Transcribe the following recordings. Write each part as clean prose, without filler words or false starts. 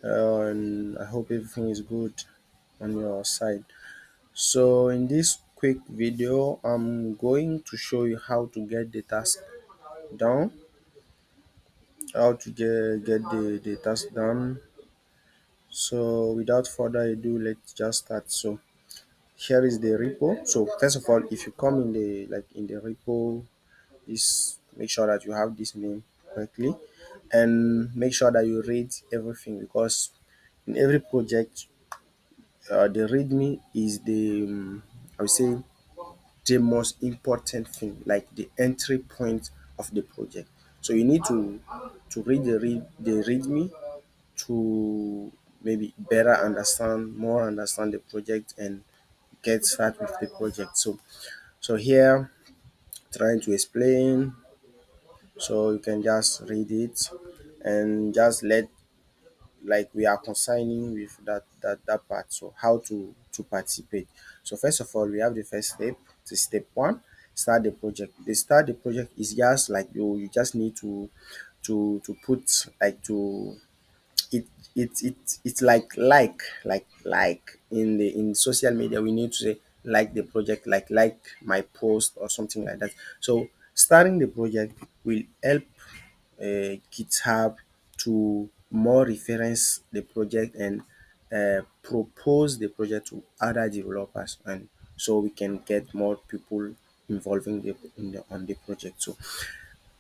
and I hope everything is good on your side. So in this quick video, I'm going to show you how to get the task done, how to get the task done. So without further ado, let's just start. So here is the repo. So first of all, if you come in the repo, this make sure that you have this name correctly, and make sure that you read everything, because in every project the readme is I would say the most important thing, like the entry point of the project. So you need to read the readme to maybe better understand, more understand the project and get started with the project. So here trying to explain, so you can just read it and just let, like, we are consigning with that part. So how to participate. So first of all, we have the first step. To step one, start the project. The start the project is just like you just need to put, like, to it it's like in social media, we need to say like the project, like my post or something like that. So starting the project will help GitHub to more reference the project and propose the project to other developers, and so we can get more people involving on the project. So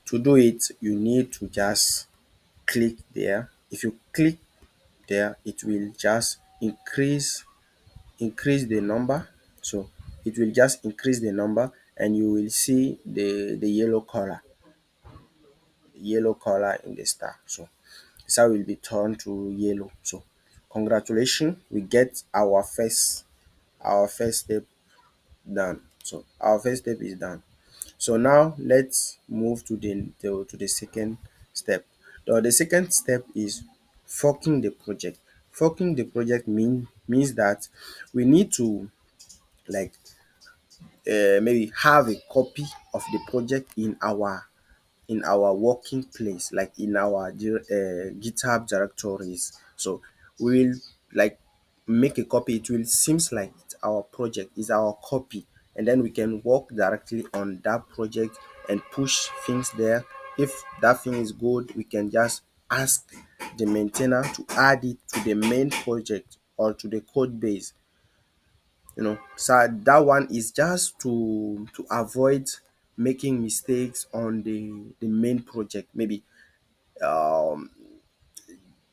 to do it, you need to just click there. If you click there, it will just increase the number. So it will just increase the number, and you will see the yellow color in the star. So star will be turned to yellow. So congratulations, we get our first step done. So our first step is done. So now let's move to the second step. The second step is forking the project. Forking the project means that we need to, like, maybe have a copy of the project in our working place, like in our GitHub directories. So we'll, like, make a copy. It will seems like it's our project, is our copy, and then we can work directly on that project and push things there. If that thing is good, we can just ask the maintainer to add it to the main project or to the code base. So that one is just to avoid making mistakes on the main project. Maybe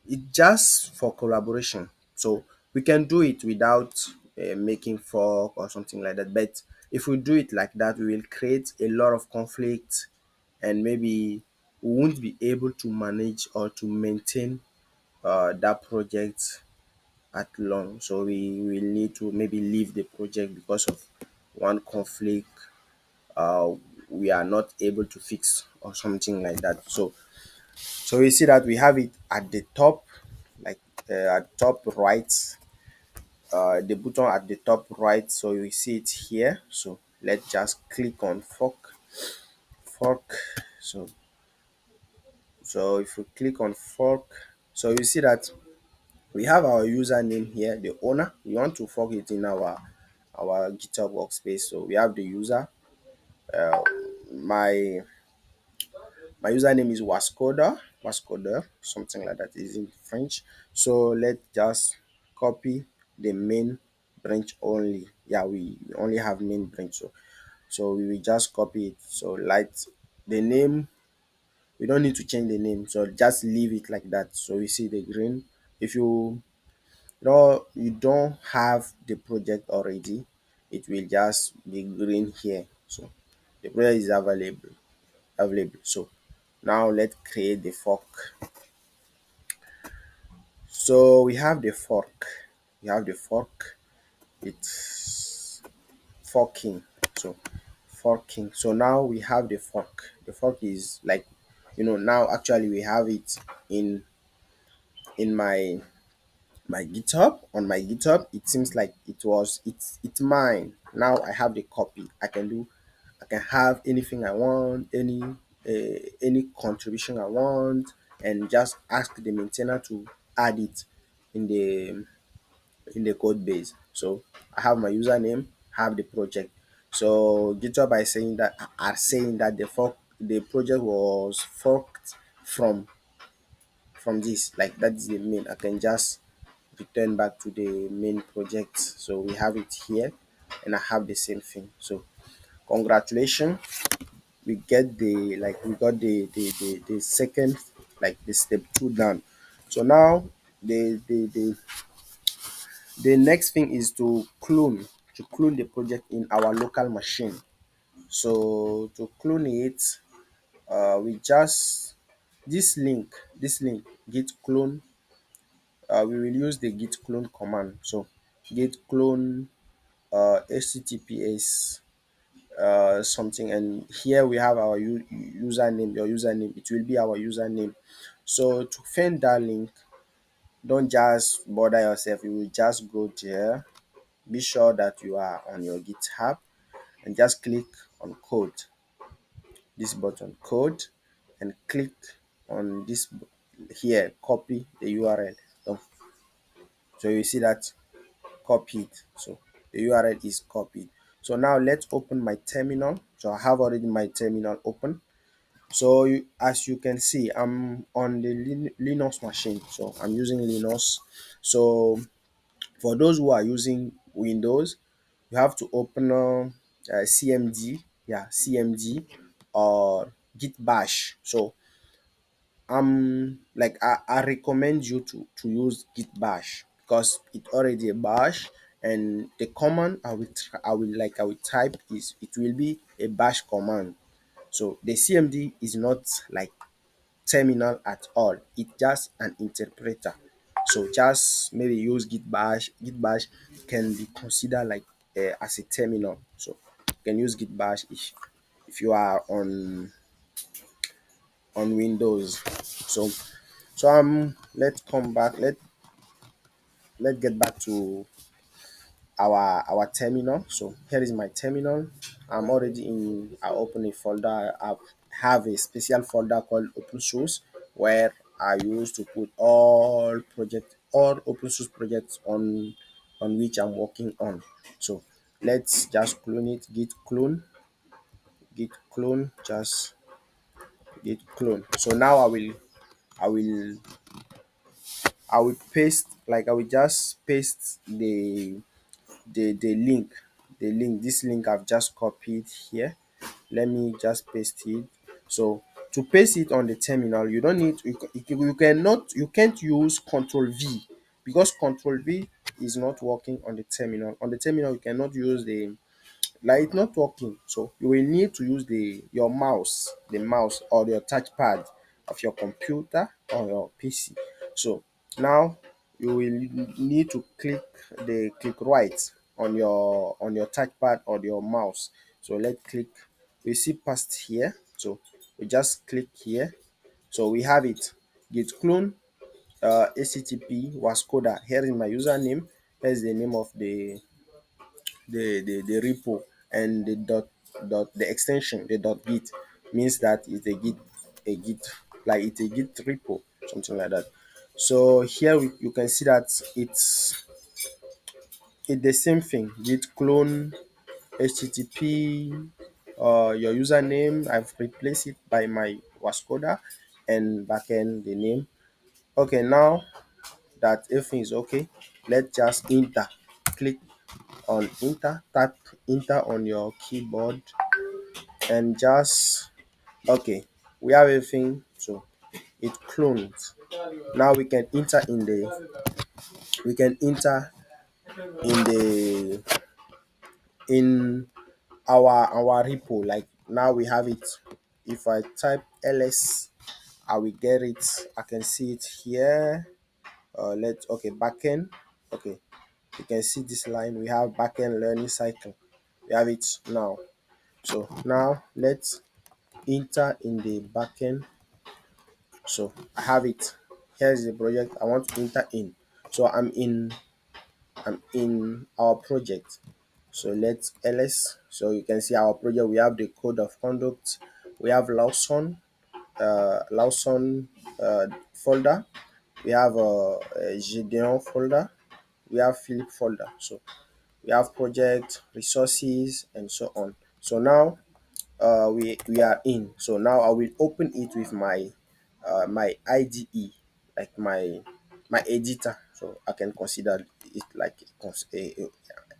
it just for collaboration. So we can do it without making fork or something like that. But if we do it like that, we will create a lot of conflict, and maybe we won't be able to manage or to maintain that project at long. So we will need to maybe leave the project because of one conflict uh, we are not able to fix or something like that. So we see that we have it at the top, like at top right, the button at the top right. So you see it here. So let's just click on fork. So if we click on fork, so you see that we have our username here, the owner. We want to fork it in our GitHub workspace. So we have the user. My username is Wascoder, something like that, is in French. So let's just copy the main branch only. Yeah, we only have main branch. So we will just copy it. So like the name, we don't need to change the name. So just leave it like that. So we see the green. If you don't have the project already, it will just be green here. So the project is available. So now let's create the fork. So we have the fork. It's forking. So forking. So now we have the fork. The fork is like, now actually we have it in my GitHub. On my GitHub, it seems like it's mine. Now I have the copy. I can have anything I want, any contribution I want, and just ask the maintainer to add it. in the code base. So I have my username, have the project. So GitHub are saying that the project was forked from this. Like that is the main. I can just return back to the main project. So we have it here, and I have the same thing. So congratulations, we got the second, like the step 2 done. So now the next thing is to clone the project in our local machine. So to clone it, we just this link git clone. We will use the git clone command. So git clone https something, and here we have our username, your username. It will be our username. So to find that link, don't just bother yourself. You will just go there, be sure that you are on your GitHub, and just click on code, this button code, and click on this here, copy the URL. So you see that copied. So the URL is copied. So now let's open my terminal. So I have already my terminal open. So as you can see, I'm on the Linux machine. So I'm using Linux. So for those who are using Windows, you have to open CMD, yeah, CMD or Git Bash. So I recommend you to use Git Bash because it's already a bash, and the command I will type is, it will be a bash command. So the CMD is not like terminal at all. It's just an interpreter. So just maybe use Git Bash. Git Bash can be considered like as a terminal. So you can use Git Bash if you are on Windows. So let's come back. Let's get back to our terminal. So here is my terminal. I'm already in. I open a folder. I have a special folder called open source, where I used to put all open source projects on which I'm working on. So let's just clone it. Git clone, just git clone. So now I will I will just paste the link. This link I've just copied here. Let me just paste it. So to paste it on the terminal, you don't need you can't use control V, because control V is not working on the terminal. On the terminal you cannot use it's not working. So you will need to use the mouse or your touchpad of your computer or your PC. So now you will need to click right on your touchpad or your mouse. So let's click. We see past here. So we just click here. So we have it. Git clone http was coda. Here is my username. Here's the name of the repo, and the the extension, the .git, means that it's a git, like it's a git repo, something like that. So here you can see that it's the same thing. Git clone http your username. I've replaced it by my wascoda, and backend the name. Okay, now that everything is okay, let's just enter. Click on enter, tap enter on your keyboard, and just okay, we have everything. So it clones. Now we can enter in the in our repo. Like now we have it. If I type ls, I will get it. I can see it here. Let's okay, backend. Okay, you can see this line. We have backend learning cycle. We have it now. So now let's enter in the backend. So I have it. Here's the project I want to enter in. So I'm in our project. So let's ls. So you can see our project. We have the code of conduct. We have Lawson folder. we have a Gideon folder, we have Philip folder. So we have project, resources, and so on. So now we are in. So now I will open it with my IDE, like my editor. So I can consider it like a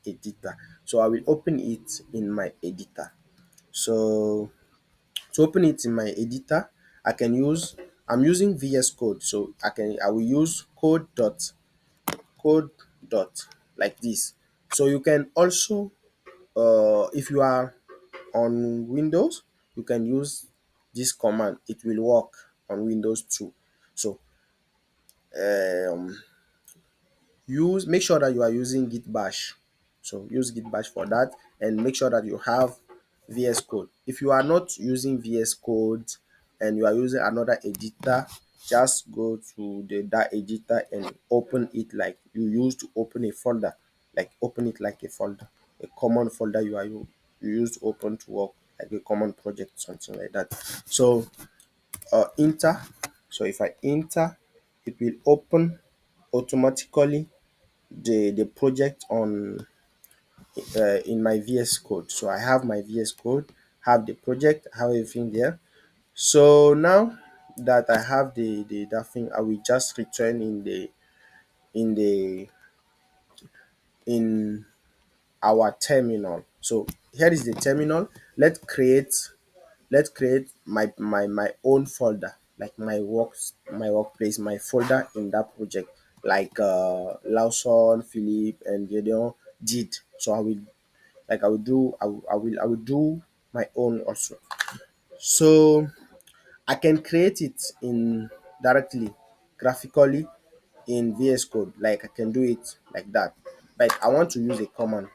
editor. So I will open it in my editor. So to open it in my editor, I can use I'm using VS Code. So I will use code dot like this. So you can also if you are on Windows, you can use this command. It will work on Windows too. So um, use make sure that you are using git bash. So use git bash for that, and make sure that you have VS Code. If you are not using VS Code and you are using another editor, just go to that editor and open it like you used to open a folder. Like open it like a folder, a common folder you use to open to work, like a common project, something like that. So enter. So if I enter, it will open automatically the project on in my VS Code. So I have my VS Code, have the project, have everything there. So now that I have the that thing, I will just return in the in our terminal. So here is the terminal. Let's create my own folder, like my workplace, my folder in that project, like Lawson, Philip, and Gideon did. So I will do my own also. So I can create it in directly graphically in VS Code, like I can do it like that. But I want to use a command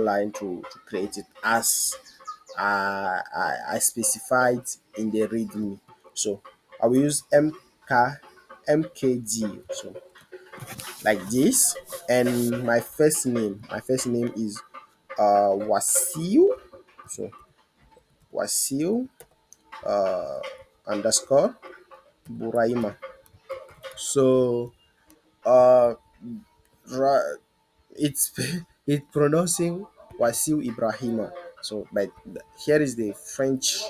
line to create it as I specified in the README. So I will use mkd, so like this. And my first name is Wasiu. So Wasiu underscore Buraima. So uh ra- it's it's pronouncing Wasiu Ibrahima. So but here is the French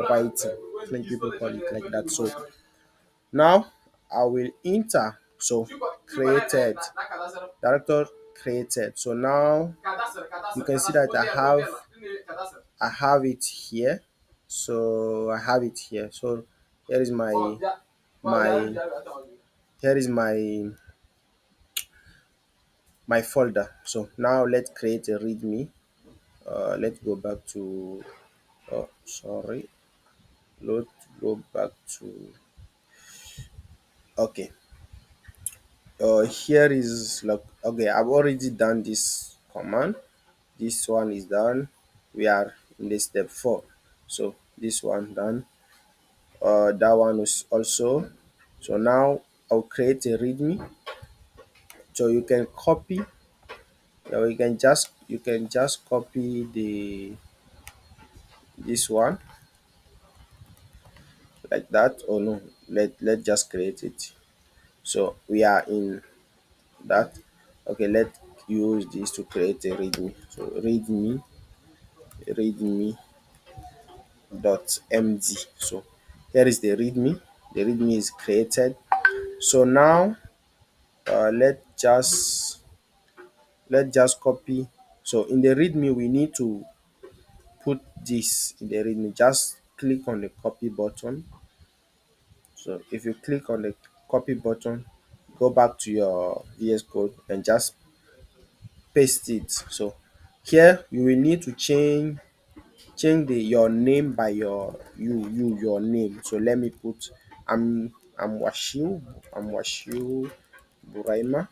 writing. French people call it like that. So now I will enter. So created, director created. So now you can see that I have it here. So I have it here. So here is my here is my folder. So now let's create a readme. Let's go back to sorry, let's go back to okay. Here is like okay, I've already done this command. This one is done. We are in the step 4. So this one done. That one is also. So now I'll create a readme. So you can copy. You can just copy this one like that. Or no, let just create it. So we are in that. Okay, let's use this to create a readme. So readme dot md. So here is the readme. The readme is created. So now let's just copy. So in the readme we need to put this in the readme. Just click on the copy button. So if you click on the copy button, go back to your VS Code and just paste it. So here you will need to change your name by your name. So let me put I'm Washiu Buraima.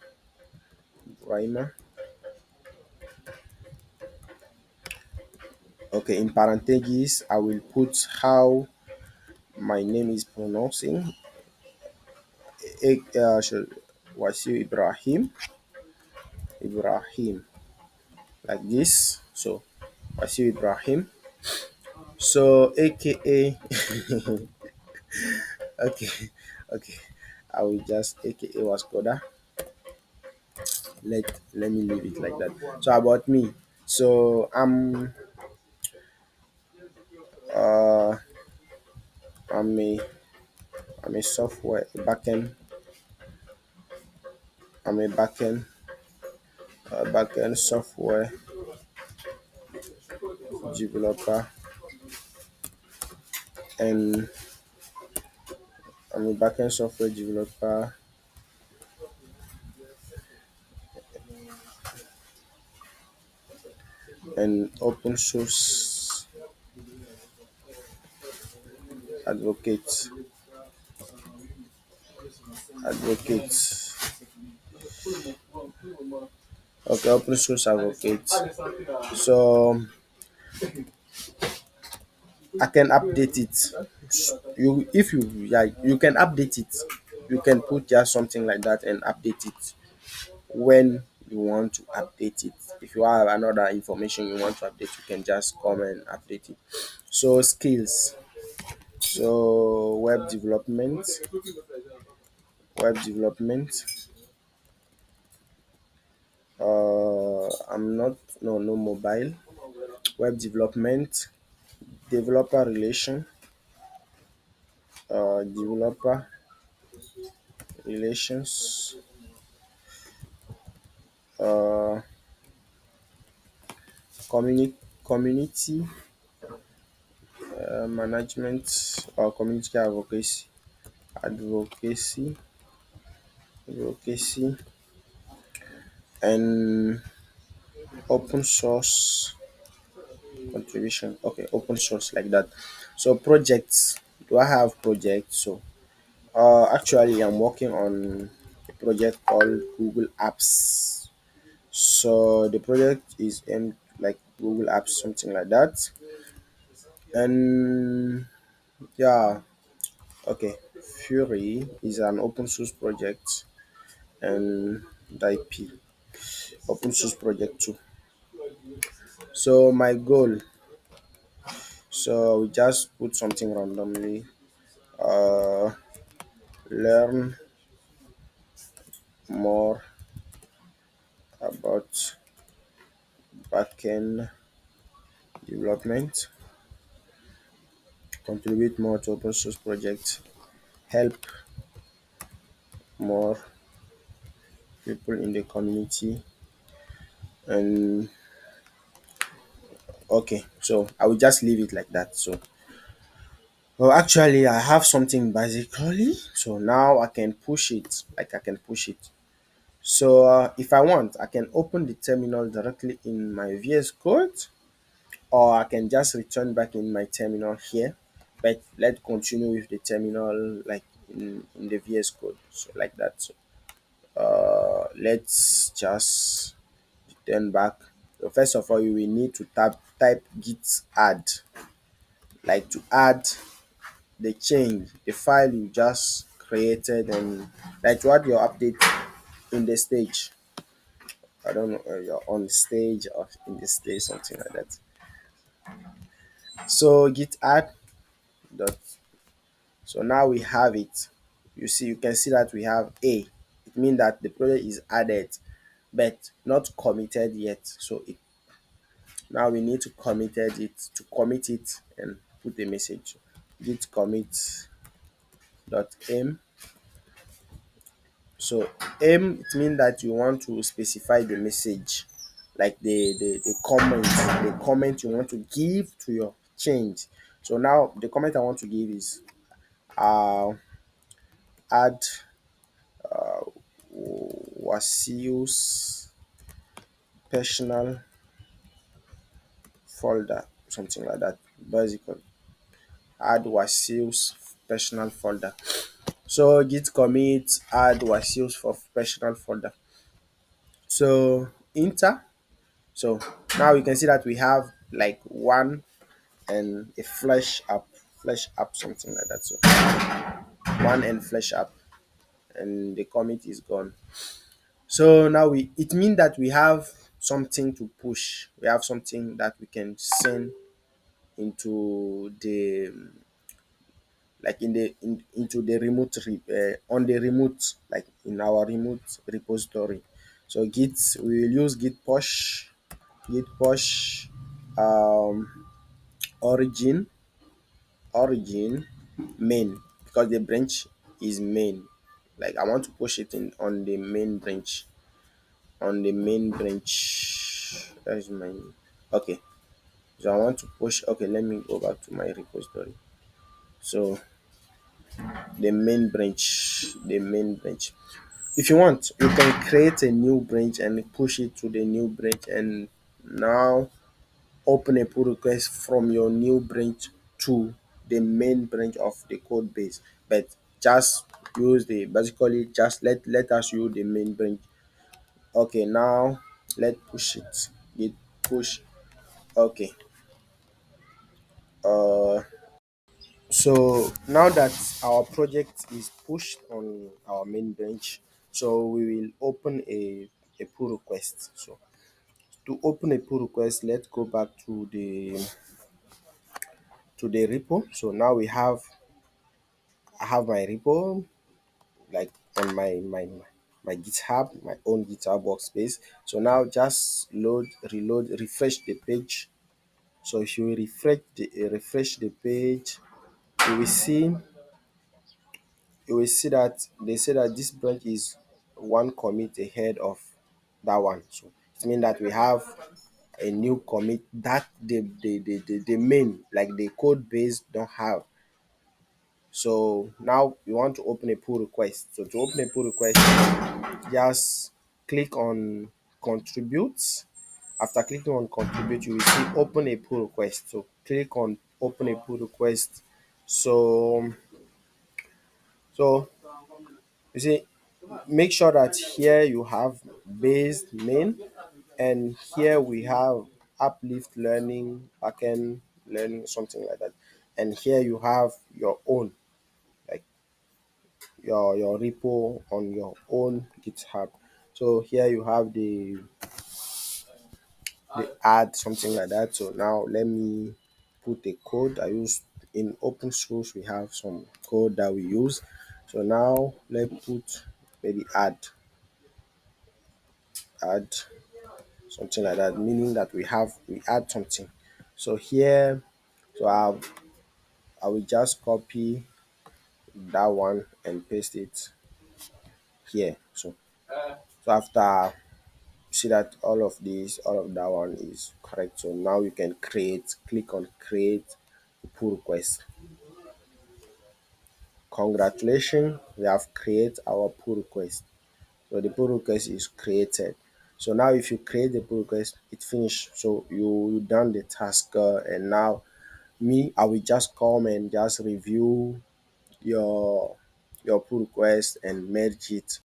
Okay, in parentheses I will put how my name is pronouncing. Wasiu Ibrahim, like this. So Wasiu Ibrahim. So aka okay, okay. I will just aka Wascoda. Let me leave it like that. So about me. So uh I'm a I'm a software backend. I'm a backend software developer, and I'm a backend software developer and open source advocate. Advocate. Okay, open source advocate. So I can update it. You if you yeah, you can update it. You can put just something like that and update it when you want to update it. If you have another information you want to update, you can just come and update it. So skills. So web development. I'm not no mobile. Web development, developer relation, developer relations, uh, community management or community advocacy, advocacy, and open source contribution. Okay, open source like that. So projects. Do I have projects? So actually, I'm working on a project called Google Apps. So the project is aimed like Google Apps, something like that. And yeah, okay. Fury is an open source project and IP open source project too. So my goal, so we just put something randomly. Uh, learn more about backend development, contribute more to open source projects, help more people in the community, and okay. So I will just leave it like that. So well, actually, I have something basically. So now I can push it. Like I can push it. So if I want, I can open the terminal directly in my VS Code, or I can just return back in my terminal here. But let's continue with the terminal like in the VS Code, so like that. So let's just return back. So first of all, you will need to type git add, like to add the change, the file you just created, and like to add your update in the stage. I don't know, you're on stage or in the stage, something like that. So git add dot. So now we have it. You can see that we have a. It means that the project is added, but not committed yet. So now we need to commit it and put a message. Git commit dot aim. So aim, it means that you want to specify the message, like the comment you want to give to your change. So now the comment I want to give is uh add Wasiu's personal folder, something like that. Basically, add Wasiu's personal folder. So git commit add Wasiu's for personal folder. So enter. So now you can see that we have like one and a flash up, something like that. So one and flash up, and the commit is gone. So now it means that we have something to push. We have something that we can send into the like into the on the remote, like in our remote repository. So git, we will use git push um origin main, because the branch is main. Like I want to push it in on the main branch, that is my, okay. So I want to push, okay, let me go back to my repository. So the main branch, if you want, you can create a new branch and push it to the new branch, and now open a pull request from your new branch to the main branch of the code base. But just use the, basically just let us use the main branch. Okay, now let's push it. Git push. Okay. uh so now that our project is pushed on our main branch, so we will open a pull request. So to open a pull request, let's go back to the repo. So now I have my repo, like on my GitHub, my own GitHub workspace. So now just reload, refresh the page. So if you refresh the page, you will see that they say that this branch is one commit ahead of that one. So it means that we have a new commit that the main, like the code base, don't have. So now we want to open a pull request. So to open a pull request, just click on contribute. After clicking on contribute, you will see open a pull request. So click on open a pull request. So you see, make sure that here you have base main, and here we have uplift learning backend learning, something like that. And here you have your own, like your repo on your own GitHub. So here you have the add, something like that. So now let me put a code I use. In open source we have some code that we use. So now let's put maybe add something like that, meaning that we add something. So here, so I will just copy that one and paste it here. So after, see that all of that one is correct. So now you can click on create pull request. Congratulations, we have created our pull request. So the pull request is created. So now if you create the pull request, it finished. So you done the task, and now I will just come and just review your pull request and merge it